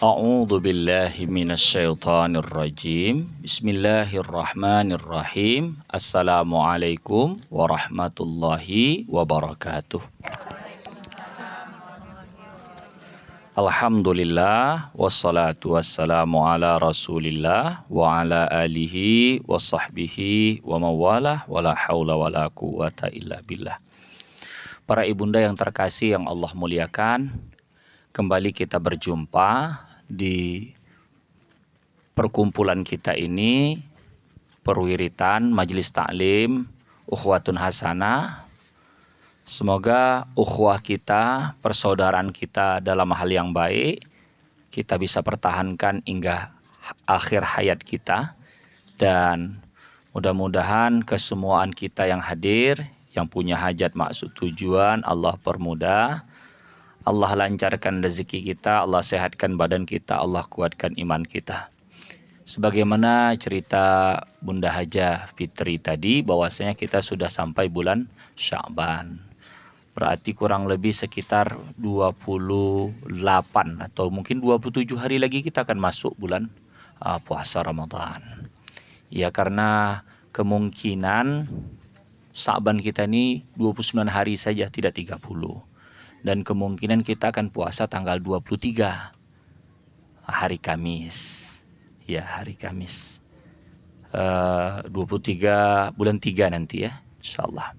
A'udzu billahi minasyaitonir rajim. Bismillahirrahmanirrahim. Assalamualaikum warahmatullahi wabarakatuh. Alhamdulillah wassalatu wassalamu ala Rasulillah wa ala alihi wa sahbihi wa mawalah wala haula wala quwata illa billah. Para ibunda yang terkasih yang Allah muliakan, kembali kita berjumpa di perkumpulan kita ini, perwiritan Majelis Ta'lim Ukhuwatun Hasanah. Semoga ukhuwah kita, persaudaraan kita dalam hal yang baik, kita bisa pertahankan hingga akhir hayat kita. Dan mudah-mudahan kesemuaan kita yang hadir, yang punya hajat maksud tujuan, Allah permudah. Allah lancarkan rezeki kita, Allah sehatkan badan kita, Allah kuatkan iman kita. Sebagaimana cerita Bunda Hajah Fitri tadi, bahwasanya kita sudah sampai bulan Sya'ban. Berarti kurang lebih sekitar 28 atau mungkin 27 hari lagi kita akan masuk bulan puasa Ramadan. Ya, karena kemungkinan Sya'ban kita ini 29 hari saja, tidak 30. Dan kemungkinan kita akan puasa tanggal 23 hari Kamis. Ya, hari Kamis. 23 bulan 3 nanti ya, insyaallah.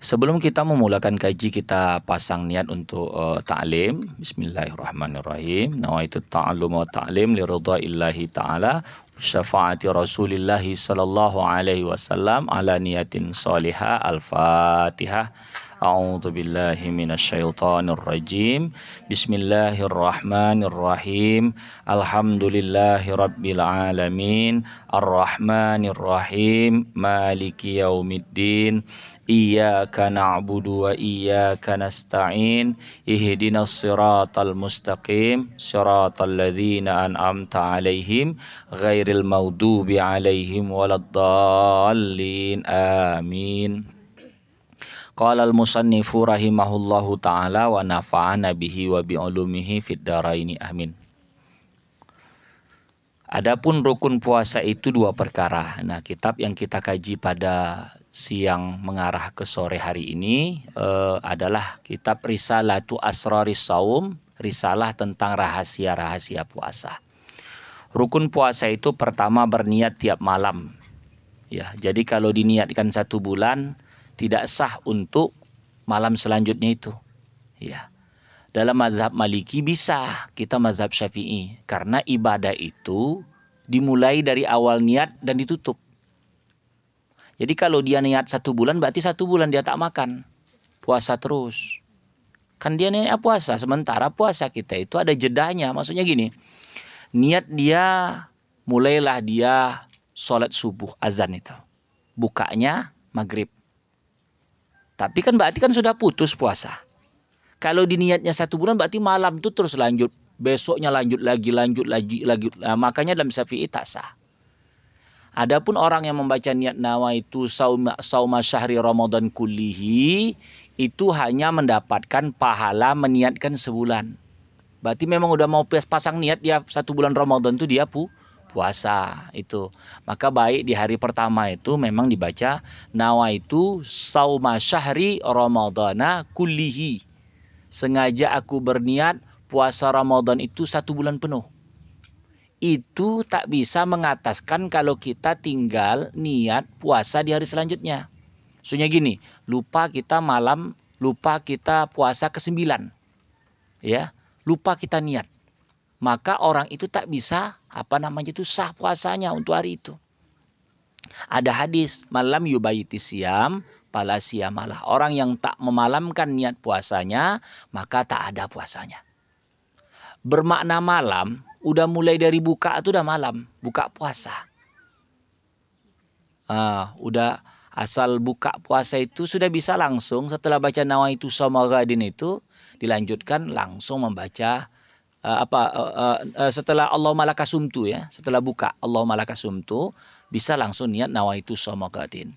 Sebelum kita memulakan kaji, kita pasang niat untuk ta'lim. Bismillahirrahmanirrahim. Nawaitu ta'allum wa ta'lim li ridhaillahi ta'ala syafaati Rasulillah sallallahu alaihi wasallam ala niyatin salihah. Al-Fatihah. A'udzu billahi minasyaitonir rajim. Bismillahirrahmanirrahim. Alhamdulillahirabbil alamin. Arrahmanir rahim. Maliki yaumiddin. Iyyaka na'budu wa iyyaka nasta'in. Ihdinas siratal mustaqim. Siratal ladzina an'amta 'alaihim ghairil maghdubi 'alaihim waladdallin. Amin. Qala al-musannifu rahimahullahu ta'ala wa nafa'ana bihi wa bi'ulumihi fid dharaini amin. Adapun rukun puasa itu dua perkara. Nah, kitab yang kita kaji pada siang mengarah ke sore hari ini adalah kitab Risalatu Asraris Shaum, risalah tentang rahasia-rahasia puasa. Rukun puasa itu pertama berniat tiap malam. Ya, jadi kalau diniatkan 1 bulan tidak sah untuk malam selanjutnya itu. Ya. Dalam mazhab Maliki bisa, kita mazhab Syafi'i. Karena ibadah itu dimulai dari awal niat dan ditutup. Jadi kalau dia niat 1 bulan, berarti 1 bulan dia tak makan. Puasa terus. Kan dia niat puasa, sementara puasa kita itu ada jedanya. Maksudnya gini, niat dia, mulailah dia sholat subuh, azan itu. Bukanya maghrib. Tapi kan berarti kan sudah putus puasa. Kalau diniatnya 1 bulan berarti malam itu terus lanjut. Besoknya lanjut lagi. Nah, makanya dalam Syafi'i tak sah. Adapun orang yang membaca niat nawaitu sauma syahri Ramadan kullihi, itu hanya mendapatkan pahala meniatkan sebulan. Berarti memang udah mau pasang niat dia 1 bulan Ramadan itu dia puasa itu. Maka baik di hari pertama itu memang dibaca nawaitu sauma syahri ramadhana kullihi. Sengaja aku berniat puasa Ramadan itu 1 bulan penuh. Itu tak bisa mengataskan kalau kita tinggal niat puasa di hari selanjutnya. Maksudnya gini, lupa kita puasa ke-9. Ya, lupa kita niat. Maka orang itu tak bisa sah puasanya untuk hari itu. Ada hadis, malam yubaiti siyam pala siyamalah. Orang yang tak memalamkan niat puasanya, maka tak ada puasanya. Bermakna malam, udah mulai dari buka itu udah malam, buka puasa. Udah asal buka puasa itu sudah bisa langsung setelah baca nawaitu shauma ghadin itu dilanjutkan langsung membaca setelah Allahumma lakasumtu ya, setelah buka Allahumma lakasumtu bisa langsung niat nawaitu shauma ghadin.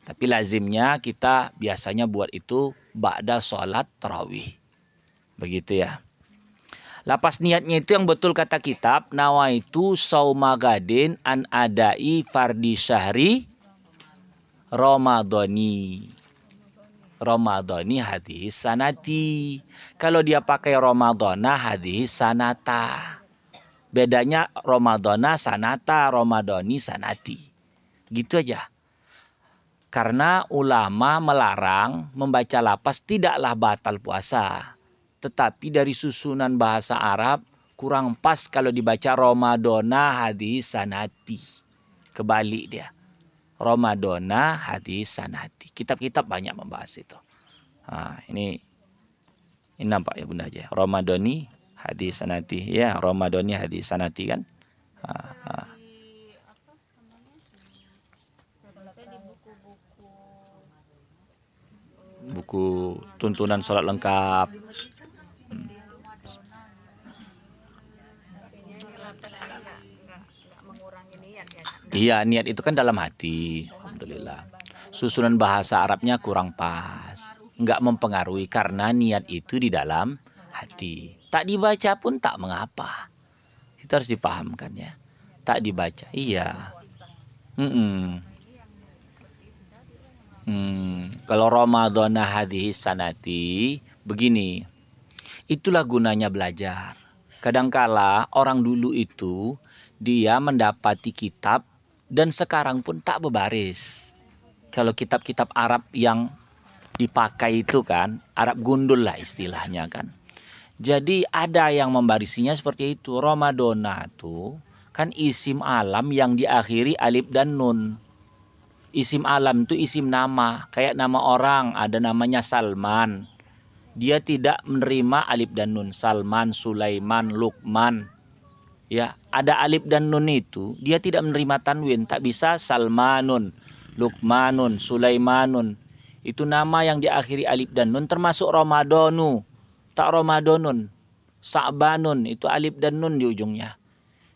Tapi lazimnya kita biasanya buat itu ba'da sholat tarawih. Begitu ya. Lapas niatnya itu yang betul kata kitab, nawaitu saumagadin an adai fardi syahri Ramadhani. Ramadhani hadis sanati. Kalau dia pakai Ramadhana hadis sanata. Bedanya Ramadhana sanata, Ramadhani sanati. Gitu aja. Karena ulama melarang membaca lapas tidaklah batal puasa. Tetapi dari susunan bahasa Arab kurang pas kalau dibaca Ramadhana hadis sanati. Kebalik dia. Ramadhana hadis sanati. Kitab-kitab banyak membahas itu. Nah, ini nampak ya Bunda aja. Ramadhani hadis sanati. Ya, Ramadhani hadis sanati kan. Buku tuntunan sholat lengkap. Iya, niat itu kan dalam hati. Alhamdulillah. Susunan bahasa Arabnya kurang pas. Enggak mempengaruhi karena niat itu di dalam hati. Tak dibaca pun tak mengapa. Itu harus dipahamkan ya. Tak dibaca. Iya. Kalau Ramadhana hadis sanati begini. Itulah gunanya belajar. Kadangkala orang dulu itu dia mendapati kitab dan sekarang pun tak berbaris. Kalau kitab-kitab Arab yang dipakai itu kan, Arab gundul lah istilahnya kan. Jadi ada yang membarisinya seperti itu. Ramadhana tuh kan isim alam yang diakhiri alif dan nun. Isim alam itu isim nama. Kayak nama orang, ada namanya Salman. Dia tidak menerima alif dan nun. Salman, Sulaiman, Luqman. Ya, ada alif dan nun itu, dia tidak menerima tanwin. Tak bisa Salmanun, Luqmanun, Sulaimanun. Itu nama yang diakhiri alif dan nun termasuk Ramadhanu. Tak Ramadhanun. Sa'banun, itu alif dan nun di ujungnya.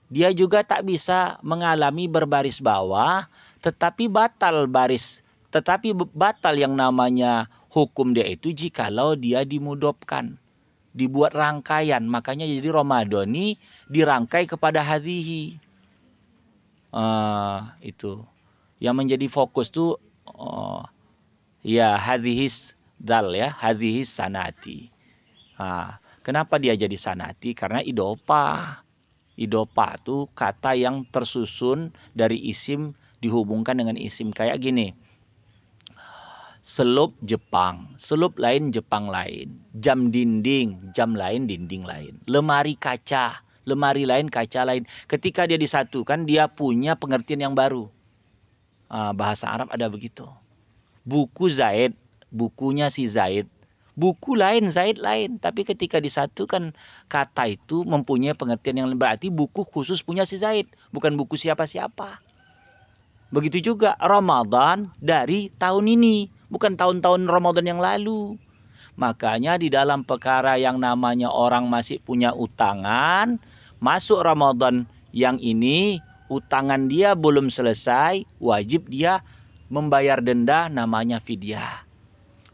Dia juga tak bisa mengalami berbaris bawah, tetapi batal baris. Tetapi batal yang namanya hukum dia itu jikalau dia dimudopkan. Dibuat rangkaian, makanya jadi Ramadhani dirangkai kepada hadhihi. Itu yang menjadi fokus tuh ya hadhis dal ya, hadhis sanati. Kenapa dia jadi sanati? Karena idopa. Idopa tuh kata yang tersusun dari isim dihubungkan dengan isim. Kayak gini. Selup Jepang, selup lain Jepang lain. Jam dinding, jam lain dinding lain. Lemari kaca, lemari lain kaca lain. Ketika dia disatukan, dia punya pengertian yang baru. Bahasa Arab ada begitu. Buku Zaid, bukunya si Zaid. Buku lain, Zaid lain. Tapi ketika disatukan, kata itu mempunyai pengertian yang berarti buku khusus punya si Zaid. Bukan buku siapa-siapa. Begitu juga Ramadan dari tahun ini. Bukan tahun-tahun Ramadan yang lalu. Makanya di dalam perkara yang namanya orang masih punya utangan, masuk Ramadan yang ini, utangan dia belum selesai, wajib dia membayar denda namanya fidyah.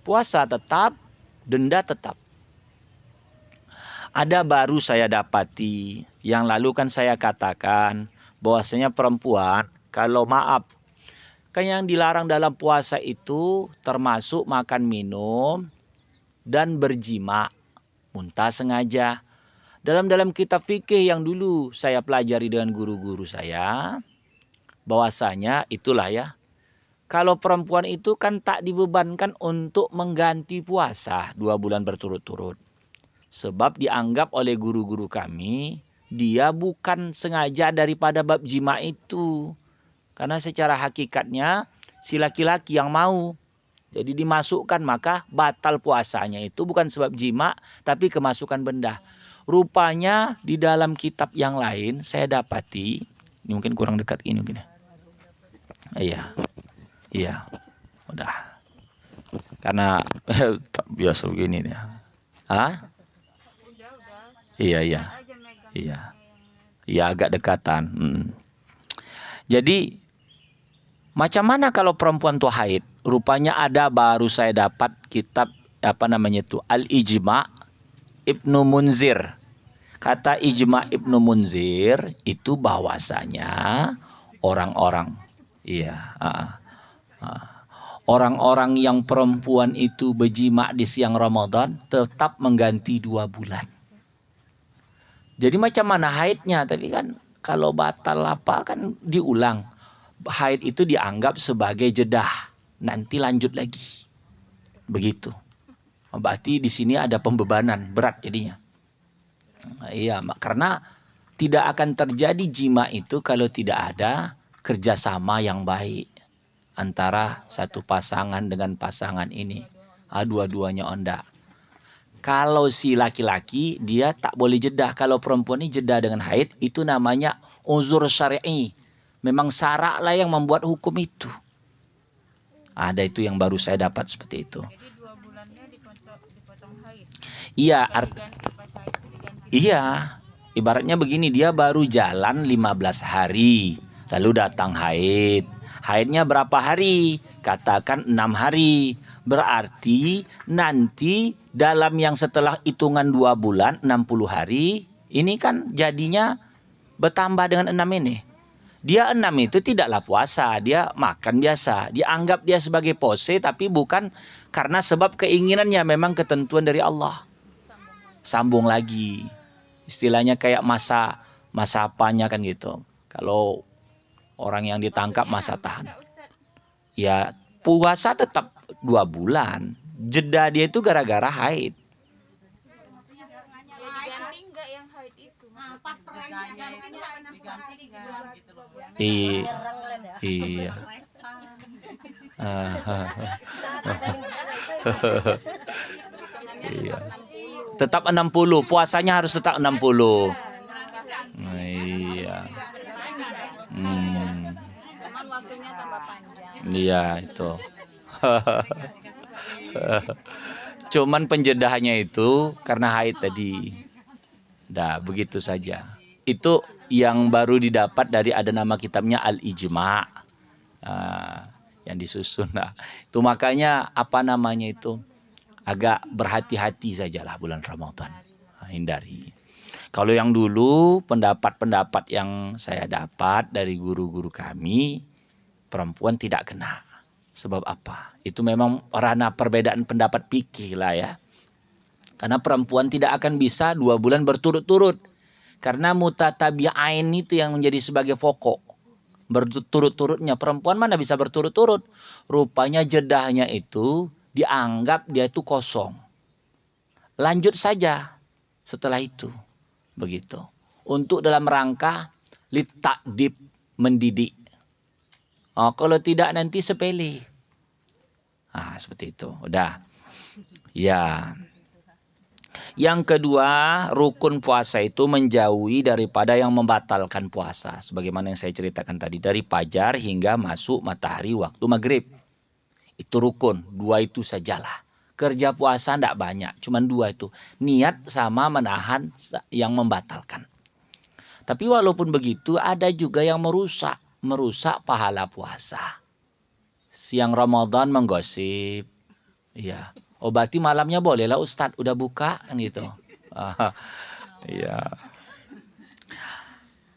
Puasa tetap, denda tetap. Ada baru saya dapati, yang lalu kan saya katakan bahwasanya perempuan kalau maaf, kan yang dilarang dalam puasa itu termasuk makan minum dan berjima, muntah sengaja. Dalam kitab fikih yang dulu saya pelajari dengan guru-guru saya, bahwasanya itulah ya. Kalau perempuan itu kan tak dibebankan untuk mengganti puasa 2 bulan berturut-turut. Sebab dianggap oleh guru-guru kami, dia bukan sengaja daripada bab jima itu. Karena secara hakikatnya si laki-laki yang mau. Jadi dimasukkan maka batal puasanya itu bukan sebab jima tapi kemasukan benda. Rupanya di dalam kitab yang lain saya dapati. Ini mungkin kurang dekat ini mungkin. Iya. Udah. Karena biasa begini ya. Iya. Iya agak dekatan. Jadi macam mana kalau perempuan tuh haid? Rupanya ada baru saya dapat kitab Al-Ijma' Ibnu Munzir. Kata ijma Ibnu Munzir itu bahwasanya orang-orang, iya, orang-orang yang perempuan itu berjima di siang Ramadan tetap mengganti 2 bulan. Jadi macam mana haidnya? Tapi kan kalau batal apa kan diulang. Haid itu dianggap sebagai jedah. Nanti lanjut lagi. Begitu. Berarti di sini ada pembebanan berat jadinya. Iya, karena tidak akan terjadi jima itu kalau tidak ada kerjasama yang baik antara satu pasangan dengan pasangan ini. Dua-duanya onda. Kalau si laki-laki dia tak boleh jedah. Kalau perempuan ini jedah dengan haid itu namanya uzur syar'i. Memang syarak lah yang membuat hukum itu. Ada itu yang baru saya dapat seperti itu. Jadi 2 bulannya dipotong haid. Iya, iya. Ibaratnya begini, dia baru jalan 15 hari, lalu datang haid. Haidnya berapa hari? Katakan 6 hari. Berarti nanti dalam yang setelah hitungan 2 bulan, 60 hari, ini kan jadinya bertambah dengan 6 ini. Dia 6 itu tidaklah puasa, dia makan biasa. Dianggap dia sebagai pose, tapi bukan karena sebab keinginannya, memang ketentuan dari Allah. Sambung lagi. Istilahnya kayak masa apanya kan gitu. Kalau orang yang ditangkap masa tahan. Ya puasa tetap 2 bulan. Jeda dia itu gara-gara haid. Pas perayaan Iya. Iya. Tetap 60, puasanya harus tetap 60. Iya. waktunya tambah panjang. Iya, itu. Cuman penjedahannya itu karena haid tadi. Dah, begitu saja. Itu yang baru didapat dari ada nama kitabnya Al-Ijma'. Yang disusun. Nah, itu makanya apa namanya itu? Agak berhati-hati sajalah bulan Ramadan. Hindari. Kalau yang dulu pendapat-pendapat yang saya dapat dari guru-guru kami, perempuan tidak kena. Sebab apa? Itu memang ranah perbedaan pendapat fikih lah ya. Karena perempuan tidak akan bisa 2 bulan berturut-turut. Karena mutatabi'ain itu yang menjadi sebagai pokok. Berturut-turutnya. Perempuan mana bisa berturut-turut? Rupanya jedahnya itu dianggap dia itu kosong. Lanjut saja setelah itu. Begitu. Untuk dalam rangka litakdib, mendidik. Kalau tidak nanti sepele. Seperti itu. Udah. Ya. Yang kedua, rukun puasa itu menjauhi daripada yang membatalkan puasa. Sebagaimana yang saya ceritakan tadi. Dari fajar hingga masuk matahari waktu maghrib. Itu rukun. 2 itu sajalah. Kerja puasa tidak banyak. Cuman 2 itu. Niat sama menahan yang membatalkan. Tapi walaupun begitu ada juga yang merusak. Merusak pahala puasa. Siang Ramadan menggosip. Iya. Berarti malamnya boleh lah Ustadz. Udah buka kan gitu. Iya.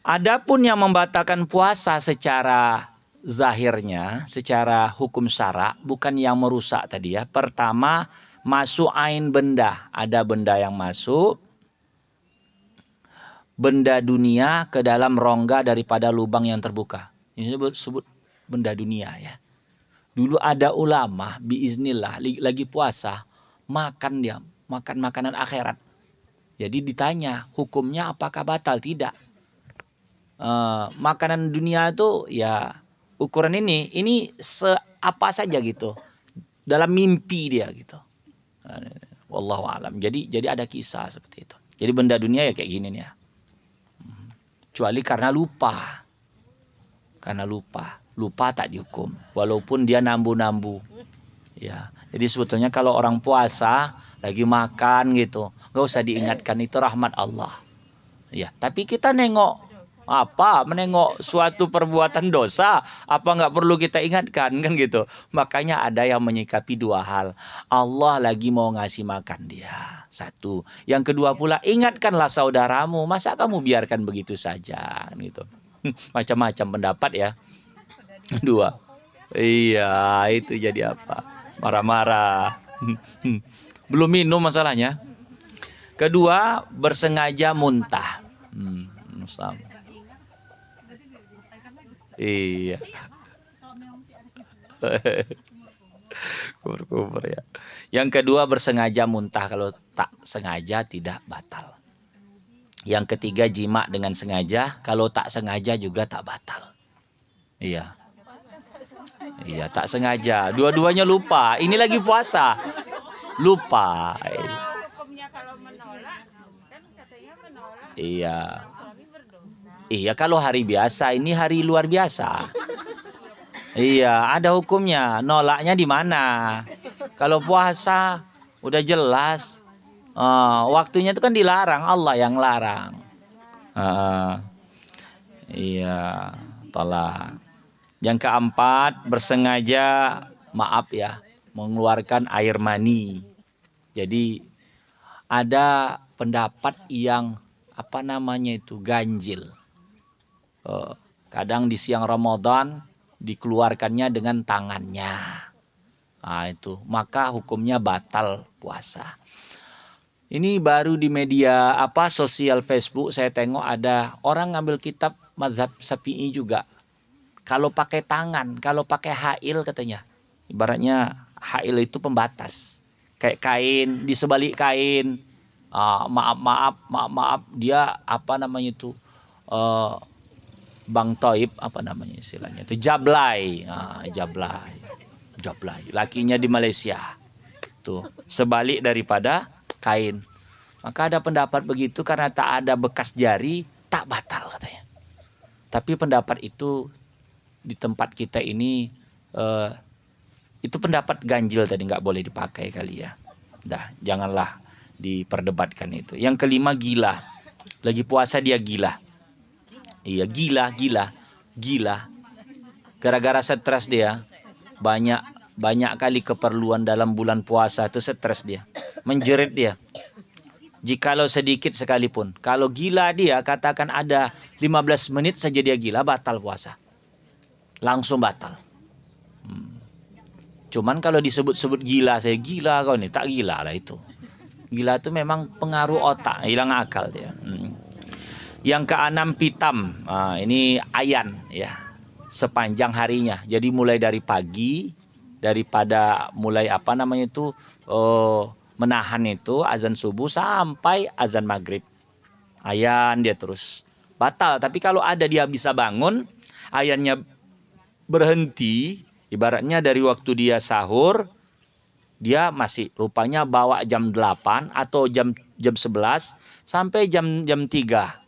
Adapun yang membatalkan puasa secara zahirnya, secara hukum syara, bukan yang merusak tadi ya. Pertama, masuk ain benda. Ada benda yang masuk. Benda dunia ke dalam rongga daripada lubang yang terbuka. Ini disebut benda dunia ya. Dulu ada ulama biiznillah lagi puasa makan dia, makan makanan akhirat. Jadi ditanya hukumnya apakah batal? Tidak. Makanan dunia itu ya ukuran ini apa saja gitu. Dalam mimpi dia gitu. Wallahu alam. Jadi ada kisah seperti itu. Jadi benda dunia ya kayak gini nih ya. Kecuali karena lupa. Karena lupa tak dihukum walaupun dia nambu-nambu ya. Jadi sebetulnya kalau orang puasa lagi makan gitu nggak usah diingatkan, itu rahmat Allah ya. Tapi kita nengok Apa menengok suatu perbuatan dosa, apa nggak perlu kita ingatkan kan gitu. Makanya ada yang menyikapi dua hal. Allah lagi mau ngasih makan dia. Satu. Yang kedua pula, ingatkanlah saudaramu. Masa kamu biarkan begitu saja gitu. Macam-macam pendapat ya. Dua. Iya, itu jadi apa? Marah-marah. Belum minum masalahnya. Kedua, bersengaja muntah. Sama. Iya. Kubur-kubur ya. Yang kedua, bersengaja muntah. Kalau tak sengaja tidak batal. Yang ketiga, jima dengan sengaja. Kalau tak sengaja juga tak batal. Iya. Iya, tak sengaja. Dua-duanya lupa. Ini lagi puasa. Lupa. Hukumnya kalau menolak, kan katanya menolak. Iya. Suami berdosa. Iya, kalau hari biasa, ini hari luar biasa. Iya, ada hukumnya. Nolaknya di mana? Kalau puasa, udah jelas. Waktunya itu kan dilarang, Allah yang larang. Iya, tolak. Yang keempat, bersengaja, maaf ya, mengeluarkan air mani. Jadi, ada pendapat yang, apa namanya itu, ganjil. Kadang di siang Ramadan dikeluarkannya dengan tangannya. Nah, itu maka hukumnya batal puasa. Ini baru di media sosial Facebook saya tengok ada orang ngambil kitab mazhab Syafi'i juga. Kalau pakai tangan, kalau pakai hail katanya. Ibaratnya hail itu pembatas. Kayak kain, di sebalik kain. Maaf dia apa namanya itu? Bang Toib apa namanya istilahnya itu jablay, jablay lakinya di Malaysia tuh sebalik daripada kain. Maka ada pendapat begitu karena tak ada bekas jari tak batal katanya. Tapi pendapat itu di tempat kita ini itu pendapat ganjil tadi, nggak boleh dipakai kali ya. Dah janganlah diperdebatkan itu. Yang kelima, gila. Lagi puasa dia gila. Iya, gila. Gara-gara stres dia, banyak kali keperluan dalam bulan puasa itu stres dia, menjerit dia. Jikalau sedikit sekalipun, kalau gila dia katakan ada 15 menit saja dia gila, batal puasa. Langsung batal. Cuman kalau disebut-sebut gila, saya gila kau nih, tak gila lah itu. Gila itu memang pengaruh otak, hilang akal dia. Yang keenam, pitam. Ini ayan ya, sepanjang harinya. Jadi mulai dari pagi, daripada mulai menahan itu azan subuh sampai azan maghrib. Ayan dia terus. Batal. Tapi kalau ada dia bisa bangun, ayannya berhenti, ibaratnya dari waktu dia sahur, dia masih rupanya bawa jam 8 atau jam 11 sampai jam 3.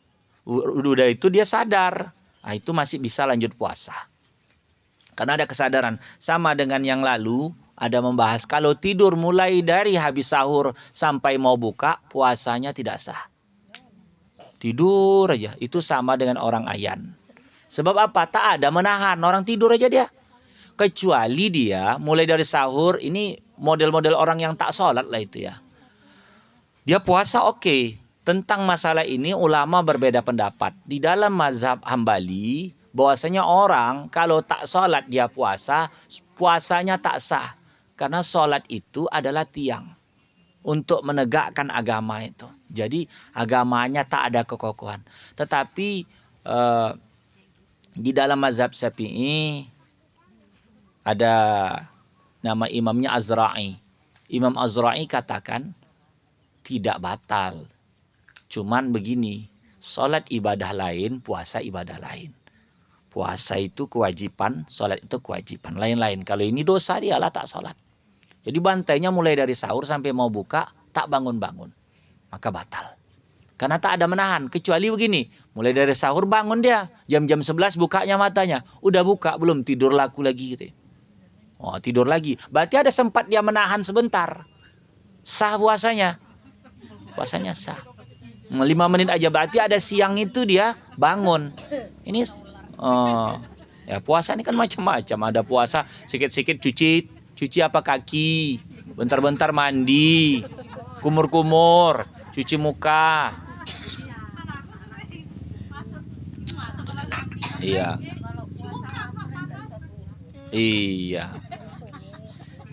Udah itu dia sadar. Nah, itu masih bisa lanjut puasa. Karena ada kesadaran. Sama dengan yang lalu, ada membahas kalau tidur mulai dari habis sahur sampai mau buka, puasanya tidak sah. Tidur aja, itu sama dengan orang ayan. Sebab apa? Tak ada menahan, orang tidur aja dia. Kecuali dia mulai dari sahur, ini model-model orang yang tak sholat lah itu ya. Dia puasa oke. Tentang masalah ini ulama berbeda pendapat. Di dalam mazhab Hambali, bahwasanya orang kalau tak sholat dia puasa, puasanya tak sah. Karena sholat itu adalah tiang untuk menegakkan agama itu. Jadi agamanya tak ada kekokohan. Tetapi di dalam mazhab Syafi'i ada nama imamnya Azra'i. Imam Azra'i katakan tidak batal. Cuman begini, sholat ibadah lain, puasa ibadah lain. Puasa itu kewajiban, sholat itu kewajiban. Lain-lain. Kalau ini dosa dialah tak sholat. Jadi bantainya mulai dari sahur sampai mau buka, tak bangun-bangun. Maka batal. Karena tak ada menahan. Kecuali begini, mulai dari sahur bangun dia. Jam-jam 11 bukanya matanya. Udah buka, belum tidur laku lagi gitu. Oh, tidur lagi. Berarti ada sempat dia menahan sebentar. Sah puasanya. Puasanya sah. 5 menit aja berarti ada siang itu dia bangun. Ini ya puasa ini kan macam-macam. Ada puasa sikit-sikit cuci apa kaki, bentar-bentar mandi, kumur-kumur, cuci muka. Iya. Iya.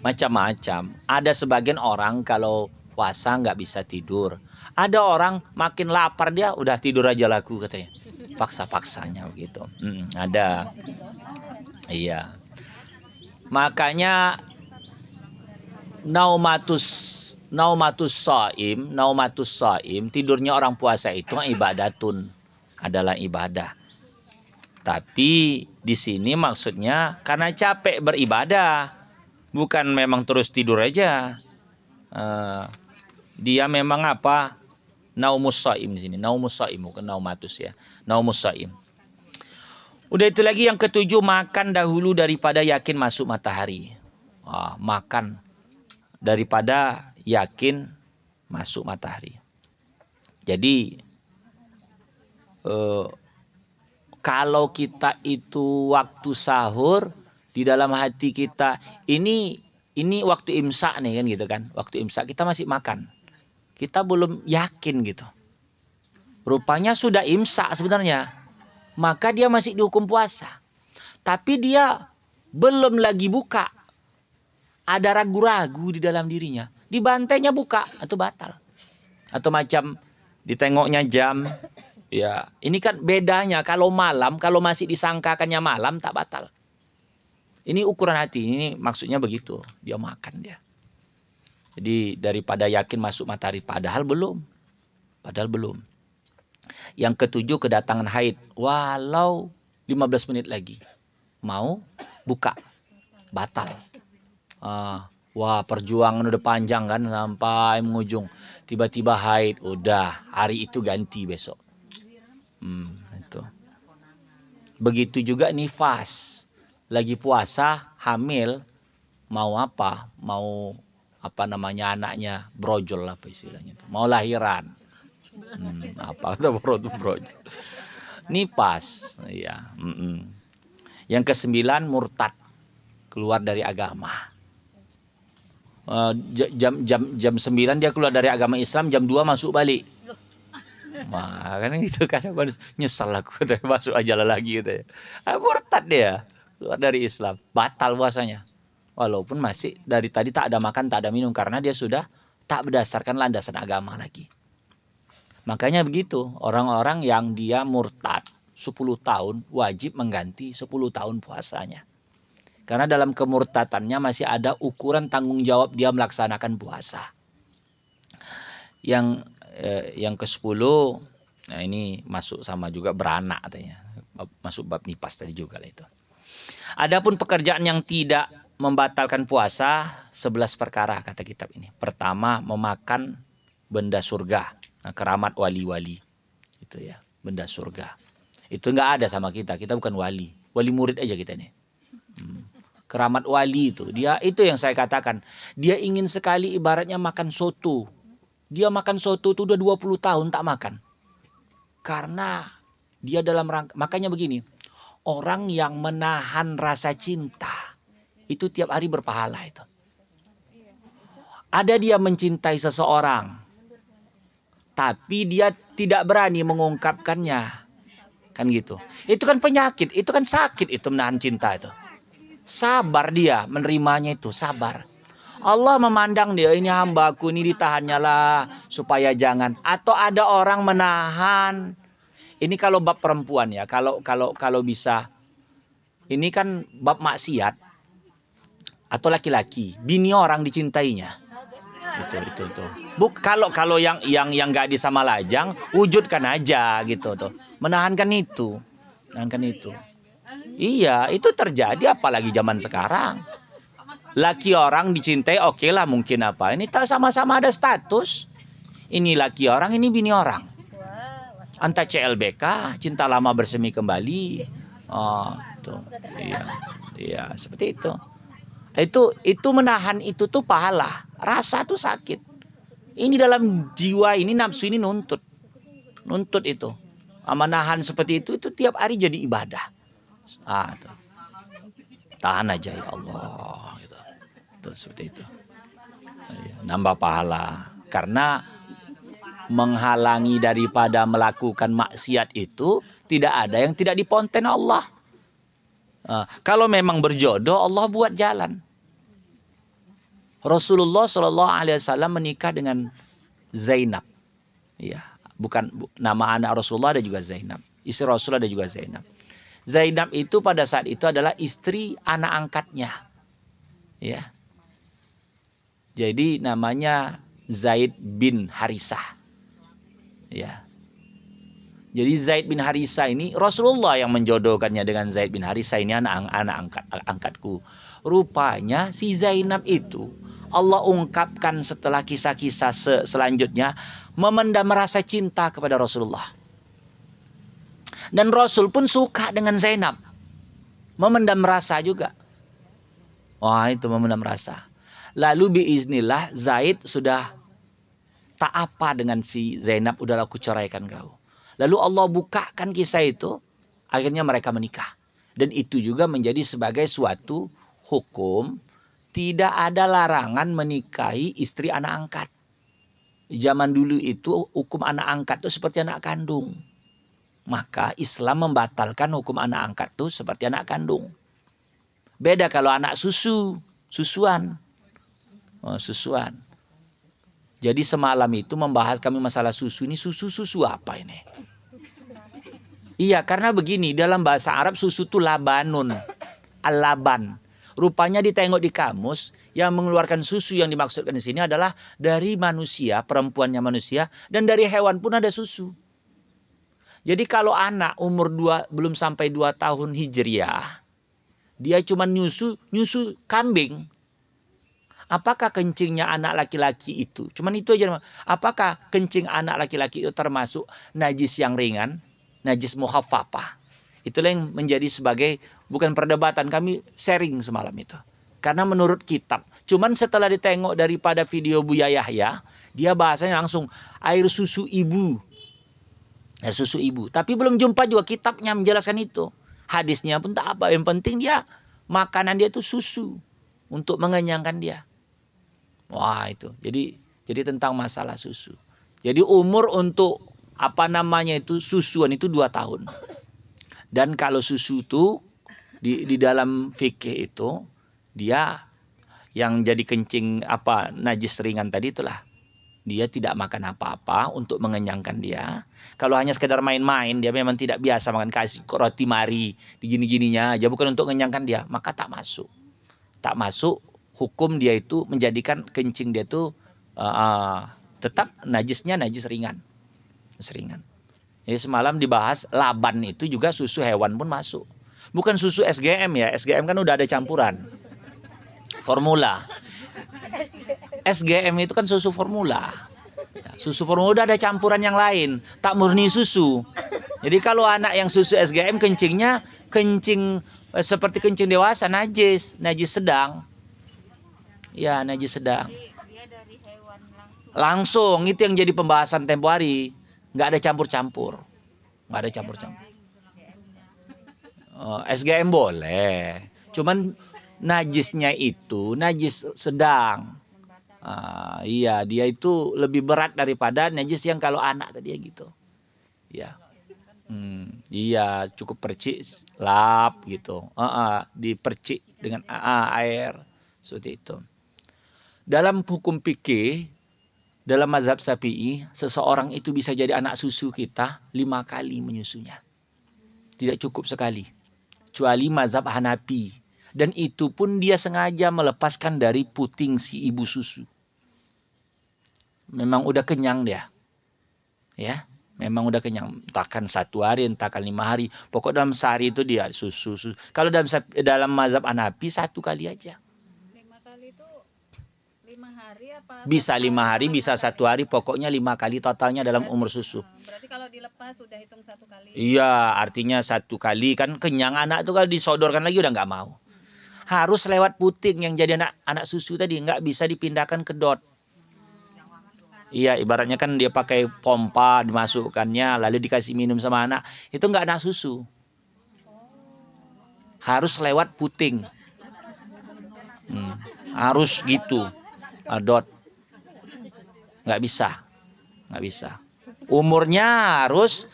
Macam-macam. Ada sebagian orang kalau puasa nggak bisa tidur. Ada orang makin lapar dia udah tidur aja laku katanya. Paksa-paksanya begitu. Ada. Iya. Makanya naumatus shaim, tidurnya orang puasa itu ibadatun, adalah ibadah. Tapi di sini maksudnya karena capek beribadah, bukan memang terus tidur aja. Dia memang apa? Naumus shaim di sini. Naumus shaim bukan naumatus ya. Naumus shaim. Udah itu lagi yang ketujuh, makan dahulu daripada yakin masuk matahari. Makan daripada yakin masuk matahari. Jadi kalau kita itu waktu sahur di dalam hati kita ini waktu imsak nih kan gitu kan. Waktu imsak kita masih makan. Kita belum yakin gitu. Rupanya sudah imsak sebenarnya. Maka dia masih dihukum puasa. Tapi dia belum lagi buka. Ada ragu-ragu di dalam dirinya. Dibantainya buka atau batal. Atau macam ditengoknya jam. Ya, ini kan bedanya kalau malam, kalau masih disangkakannya malam tak batal. Ini ukuran hati, ini maksudnya begitu. Dia makan dia. Jadi daripada yakin masuk matahari, padahal belum. Yang ketujuh, kedatangan haid. Walau 15 menit lagi. Mau buka. Batal. Wah, perjuangan udah panjang kan sampai mengujung. Tiba-tiba haid, udah hari itu ganti besok. Itu. Begitu juga nifas. Lagi puasa, hamil, mau apa? Mau apa namanya anaknya brojol apa istilahnya itu. Mau lahiran. Apa kata brojol? Nifas, ya. Yang ke-9 murtad, keluar dari agama. Jam 9 dia keluar dari agama Islam, jam 2 masuk balik. Kan itu kan nyesal aku masuk aja lagi gitu ya. Murtad dia, keluar dari Islam, batal puasanya. Walaupun masih dari tadi tak ada makan, tak ada minum karena dia sudah tak berdasarkan landasan agama lagi. Makanya begitu, orang-orang yang dia murtad 10 tahun wajib mengganti 10 tahun puasanya. Karena dalam kemurtadannya masih ada ukuran tanggung jawab dia melaksanakan puasa. Yang ke-10, nah ini masuk sama juga beranak katanya. Masuk bab nifas tadi juga lah itu. Adapun pekerjaan yang tidak membatalkan puasa 11 perkara kata kitab ini. Pertama, memakan benda surga. Nah, keramat wali-wali. Itu ya, benda surga. Itu enggak ada sama kita. Kita bukan wali. Wali murid aja kita nih. Keramat wali itu. Dia itu yang saya katakan. Dia ingin sekali ibaratnya makan soto. Dia makan soto itu udah 20 tahun tak makan. Karena dia dalam rangka. Makanya begini. Orang yang menahan rasa cinta. Itu tiap hari berpahala itu. Ada dia mencintai seseorang. Tapi dia tidak berani mengungkapkannya. Kan gitu. Itu kan penyakit. Itu kan sakit itu menahan cinta itu. Sabar dia menerimanya itu. Sabar. Allah memandang dia, ini hambaku, ini ditahannya lah supaya jangan. Atau ada orang menahan. Ini kalau bab perempuan ya, kalau bisa. Ini kan bab maksiat. Atau laki-laki, bini orang dicintainya. Itu. Kalau yang gadis sama lajang, wujudkan aja gitu tuh. Menahankan itu. Iya, itu terjadi apalagi zaman sekarang. Laki orang dicintai, oke lah mungkin apa. Ini tak sama-sama ada status. Ini laki orang, ini bini orang. Anta CLBK, cinta lama bersemi kembali. Oh, tuh. Iya, seperti itu. Itu menahan itu tuh pahala. Rasa tuh sakit. Ini dalam jiwa ini nafsu ini nuntut. nuntut itu. Amanahan seperti itu tiap hari jadi ibadah. Tuh. Tahan aja ya Allah gitu. Tuh seperti itu. Nambah pahala. Karena menghalangi daripada melakukan maksiat itu tidak ada yang tidak diponten Allah. Kalau memang berjodoh, Allah buat jalan. Rasulullah SAW menikah dengan Zainab. Ya, bukan nama anak Rasulullah ada juga Zainab. Istri Rasul ada juga Zainab. Zainab itu pada saat itu adalah istri anak angkatnya. Ya. Jadi namanya Zaid bin Harisah. Ya. Jadi Zaid bin Harisah ini Rasulullah yang menjodohkannya dengan Zaid bin Harisah, ini anak angkatku. Rupanya si Zainab itu Allah ungkapkan setelah kisah-kisah selanjutnya memendam rasa cinta kepada Rasulullah. Dan Rasul pun suka dengan Zainab. Memendam rasa juga. Wah, itu memendam rasa. Lalu biiznillah Zaid sudah tak apa dengan si Zainab, udahlah aku ceraikan kau. Lalu Allah bukakan kisah itu, akhirnya mereka menikah. Dan itu juga menjadi sebagai suatu hukum, tidak ada larangan menikahi istri anak angkat. Zaman dulu itu hukum anak angkat itu seperti anak kandung. Maka Islam membatalkan hukum anak angkat itu seperti anak kandung. Beda kalau anak susuan. Susuan. Jadi semalam itu membahas kami masalah susu. Ini susu apa ini? Iya, karena begini, dalam bahasa Arab susu itu labanun, al-laban. Rupanya ditengok di kamus, yang mengeluarkan susu yang dimaksudkan di sini adalah dari manusia, perempuannya manusia, dan dari hewan pun ada susu. Jadi kalau anak umur belum sampai 2 tahun hijriah, dia cuma nyusu kambing. Apakah kencingnya anak laki-laki itu? Cuman itu aja. Apakah kencing anak laki-laki itu termasuk najis yang ringan? Najis muhaffafah. Itulah yang menjadi sebagai bukan perdebatan. Kami sharing semalam itu. Karena menurut kitab. Cuman setelah ditengok daripada video Buya Yahya. Dia bahasanya langsung air susu ibu. Air susu ibu. Tapi belum jumpa juga kitabnya menjelaskan itu. Hadisnya pun tak apa. Yang penting dia makanan dia itu susu. Untuk mengenyangkan dia. Wah itu. Jadi tentang masalah susu. Jadi umur untuk susuan itu 2 tahun. Dan kalau susu itu di dalam fikih itu dia yang jadi kencing najis ringan tadi itulah. Dia tidak makan apa-apa untuk mengenyangkan dia. Kalau hanya sekedar main-main, dia memang tidak biasa makan kasih roti mari digini-gininya aja, bukan untuk mengenyangkan dia, maka tak masuk. Tak masuk. Hukum dia itu menjadikan kencing dia itu tetap najisnya najis ringan. Seringan. Jadi semalam dibahas laban itu juga susu hewan pun masuk. Bukan susu SGM ya. SGM kan udah ada campuran. Formula. SGM itu kan susu formula. Susu formula udah ada campuran yang lain. Tak murni susu. Jadi kalau anak yang susu SGM kencingnya kencing seperti kencing dewasa, najis sedang. Ya, najis sedang. Dia dari hewan Langsung itu yang jadi pembahasan tempo hari. Nggak ada campur-campur. Nggak ada campur-campur. SGM boleh. Cuman najisnya itu najis sedang. Iya, dia itu lebih berat daripada najis yang kalau anak tadi gitu. Ya. Iya, cukup percik lap gitu. Dipercik dengan air seperti itu. Dalam hukum fikih, dalam mazhab Syafi'i, seseorang itu bisa jadi anak susu kita 5 kali menyusunya. Tidak cukup sekali. Kecuali mazhab Hanafi. Dan itu pun dia sengaja melepaskan dari puting si ibu susu. Memang udah kenyang dia. Ya, memang udah kenyang. Entahkan 1 hari, entahkan 5 hari. Pokok dalam sehari itu dia susu. Kalau dalam mazhab Hanafi 1 kali aja. Bisa 5 hari, bisa 1 hari, pokoknya 5 kali totalnya dalam umur susu. Berarti kalau dilepas sudah hitung 1 kali. Iya, artinya 1 kali kan kenyang anak tuh kalau disodorkan lagi udah nggak mau. Harus lewat puting yang jadi anak susu tadi, nggak bisa dipindahkan ke dot. Iya, ibaratnya kan dia pakai pompa dimasukkannya, lalu dikasih minum sama anak, itu nggak anak susu. Harus lewat puting. Harus gitu, adot. Nggak bisa, nggak bisa. Umurnya harus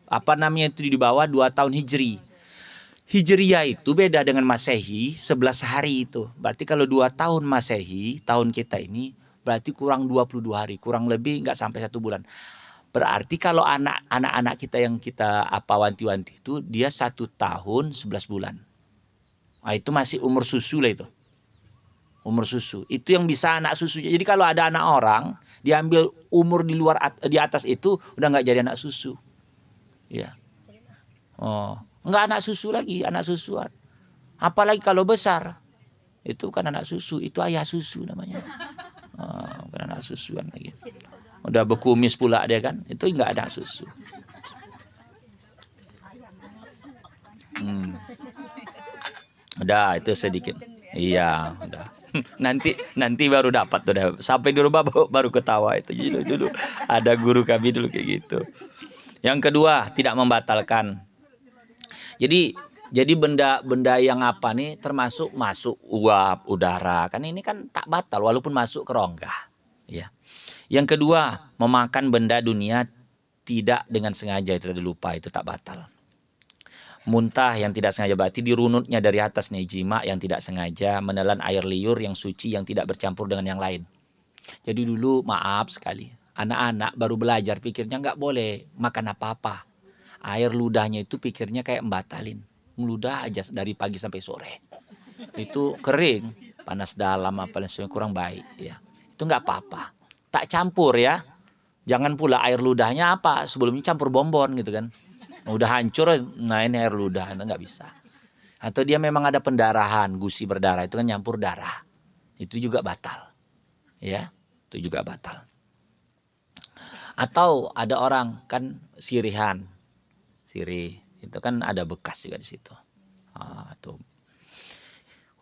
itu di bawah 2 tahun Hijri. Hijriyah itu beda dengan Masehi 11 hari itu. Berarti kalau 2 tahun Masehi, tahun kita ini berarti kurang 22 hari, kurang lebih nggak sampai 1 bulan. Berarti kalau anak-anak kita yang kita wanti-wanti itu dia 1 tahun 11 bulan. Nah, itu masih umur susu lah itu. Umur susu. Itu yang bisa anak susu. Jadi kalau ada anak orang diambil umur di atas itu udah nggak jadi anak susu. Ya. Oh, nggak anak susu lagi, anak susuan. Apalagi kalau besar. Itu bukan anak susu, itu ayah susu namanya. Bukan anak susuan lagi. Udah berkumis pula dia kan, itu nggak ada susu. Udah itu sedikit. Iya, udah. Nanti baru dapat tuh, sampai di rumah baru ketawa itu. Jadi dulu ada guru kami dulu kayak gitu. Yang kedua, tidak membatalkan. Jadi benda-benda yang apa nih termasuk masuk uap, udara. Kan ini kan tak batal walaupun masuk ke rongga. Ya. Yang kedua, memakan benda dunia tidak dengan sengaja, itu lupa, itu tak batal. Muntah yang tidak sengaja berarti dirunutnya dari atas nih, jima yang tidak sengaja, menelan air liur yang suci yang tidak bercampur dengan yang lain. Jadi dulu maaf sekali, anak-anak baru belajar pikirnya nggak boleh makan apa-apa. Air ludahnya itu pikirnya kayak membatalin. Meludah aja dari pagi sampai sore. Itu kering, panas dalam apa dan sebagainya, kurang baik ya. Itu nggak apa-apa. Tak campur ya. Jangan pula air ludahnya apa sebelumnya campur bonbon gitu kan. Udah hancur, nah ini air ludah, itu nggak bisa. Atau dia memang ada pendarahan, gusi berdarah, itu kan nyampur darah. Itu juga batal. Ya, itu juga batal. Atau ada orang kan sirihan. Sirih, itu kan ada bekas juga di situ. Tuh.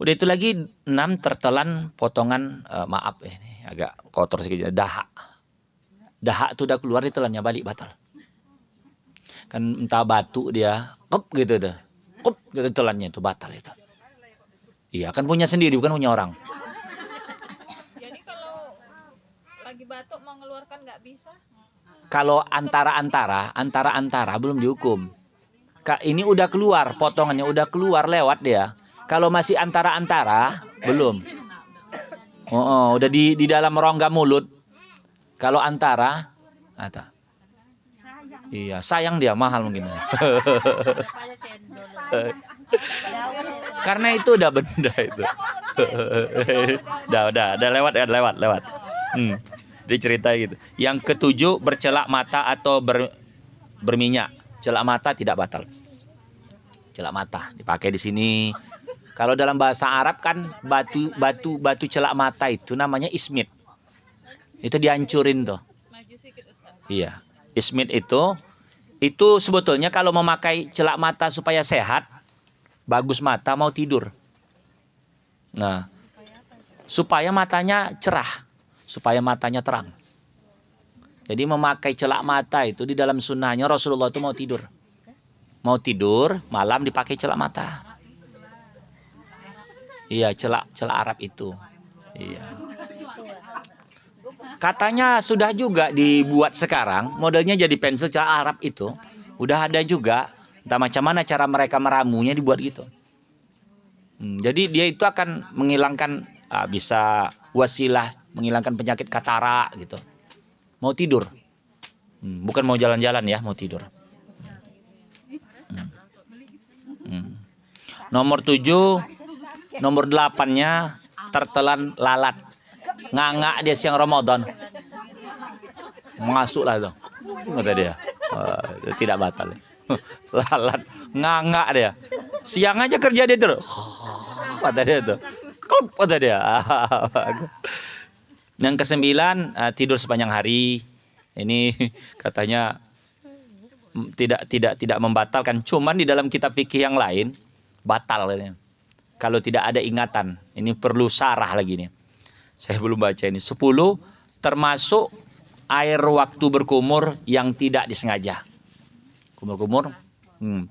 Udah itu lagi 6 tertelan potongan, maaf ini agak kotor sedikit, dahak. Dahak itu udah keluar, ditelannya balik batal. Kan entah batu dia, kep gitu dah. Kep gitu telannya itu batal itu. Iya, kan punya sendiri bukan punya orang. Jadi kalau lagi batuk mau mengeluarkan nggak bisa? Kalau antara-antara belum dihukum. Ini udah keluar potongannya, udah keluar lewat dia. Kalau masih antara-antara belum. Udah di dalam rongga mulut. Kalau antara, iya, sayang dia, mahal mungkin. Karena itu udah benda itu. udah lewat. Dia cerita gitu. Yang ketujuh, bercelak mata atau berminyak. Celak mata tidak batal. Celak mata dipakai di sini. Kalau dalam bahasa Arab kan batu celak mata itu namanya ismit. Itu dihancurin tuh. Iya. Ismit itu sebetulnya kalau memakai celak mata supaya sehat, bagus mata, mau tidur. Nah, supaya matanya cerah, supaya matanya terang. Jadi memakai celak mata itu di dalam sunnahnya Rasulullah itu mau tidur. Mau tidur, malam dipakai celak mata. Iya, celak Arab itu. Iya. Katanya sudah juga dibuat sekarang, modelnya jadi pensil celak Arab itu. Udah ada juga, entah macam mana cara mereka meramunya dibuat gitu. Jadi dia itu akan menghilangkan, bisa wasilah, menghilangkan penyakit katarak gitu. Mau tidur. Bukan mau jalan-jalan ya, mau tidur. Nomor 7, nomor 8-nya tertelan lalat. Nganga dia siang Ramadan. Masuklah itu. Kata dia. Tidak batal. Lalat, nganga dia. Siang aja kerja dia terus. Kata dia tuh. Klub kata dia. Yang ke-9, tidur sepanjang hari. Ini katanya tidak membatalkan. Cuman di dalam kitab fikih yang lain batal katanya. Kalau tidak ada ingatan. Ini perlu syarah lagi nih. Saya belum baca ini. 10, termasuk air waktu berkumur yang tidak disengaja. Kumur-kumur,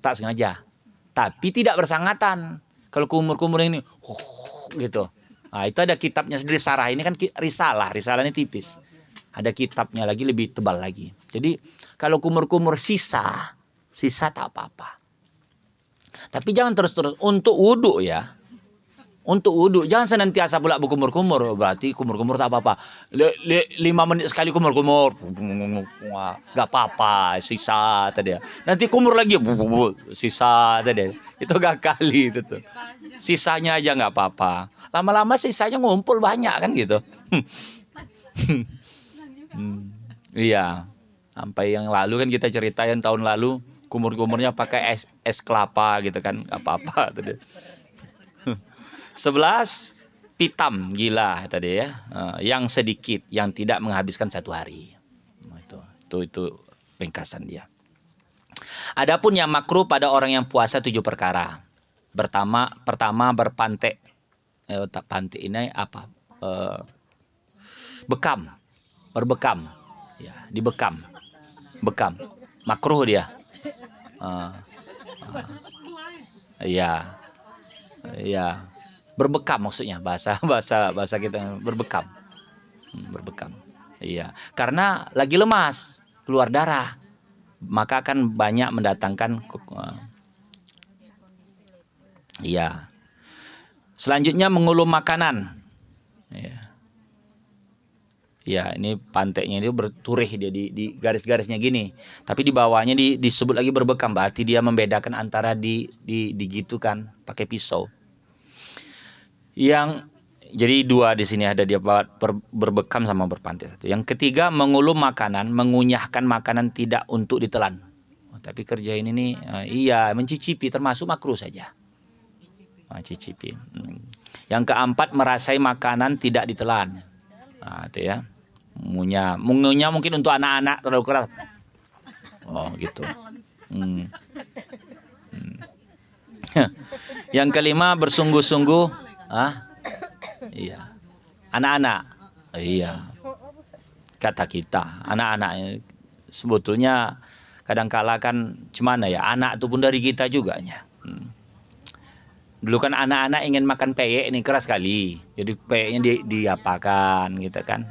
tak sengaja. Tapi tidak bersangatan. Kalau kumur-kumur ini, gitu. Nah, itu ada kitabnya sendiri. Sarah ini kan risalah. Risalah ini tipis. Ada kitabnya lagi, lebih tebal lagi. Jadi, kalau kumur-kumur sisa tak apa-apa. Tapi jangan terus-terus. Untuk wudhu ya. Untuk wudhu, jangan senantiasa pula berkumur-kumur. Berarti kumur-kumur tak apa-apa. 5 menit sekali kumur-kumur. Gak apa-apa, sisa tadi. Nanti kumur lagi, sisa tadi. Itu gak kali itu tuh. Sisanya aja gak apa-apa. Lama-lama sisanya ngumpul banyak kan gitu. Iya. Sampai yang lalu kan kita ceritain tahun lalu. Kumur-kumurnya pakai es kelapa gitu kan. Gak apa-apa tadi. 11 pitam gila tadi ya, yang sedikit, yang tidak menghabiskan 1 hari. Itu ringkasan dia. Adapun yang makruh pada orang yang puasa 7 perkara. Pertama berpantai. Pantai ini apa? Bekam, berbekam, ya, dibekam, bekam, makruh dia. Ya, ya. Berbekam maksudnya bahasa kita berbekam. Berbekam. Iya, karena lagi lemas, keluar darah. Maka akan banyak mendatangkan iya. Selanjutnya mengulum makanan. Iya. Ya, ini pantainya dia berturih dia di garis-garisnya gini. Tapi di bawahnya disebut lagi berbekam, berarti dia membedakan antara digitukan pakai pisau. Jadi 2 di sini ada dia berbekam sama berpantai 1. Yang ketiga mengulum makanan, mengunyahkan makanan tidak untuk ditelan. Tapi kerja ini nih, iya mencicipi termasuk makruh saja. Cicipi. Yang keempat merasai makanan tidak ditelan. Itu ya. Mengunyah mungkin untuk anak-anak terlalu keras. Oh gitu. Yang kelima bersungguh-sungguh. Iya. Anak-anak. Iya. Kata kita, anak-anak sebetulnya kadangkala kan cuman ya, anak itu pun dari kita juga nya. Dulu kan anak-anak ingin makan peyek ini keras sekali. Jadi peyeknya diapakan gitu kan.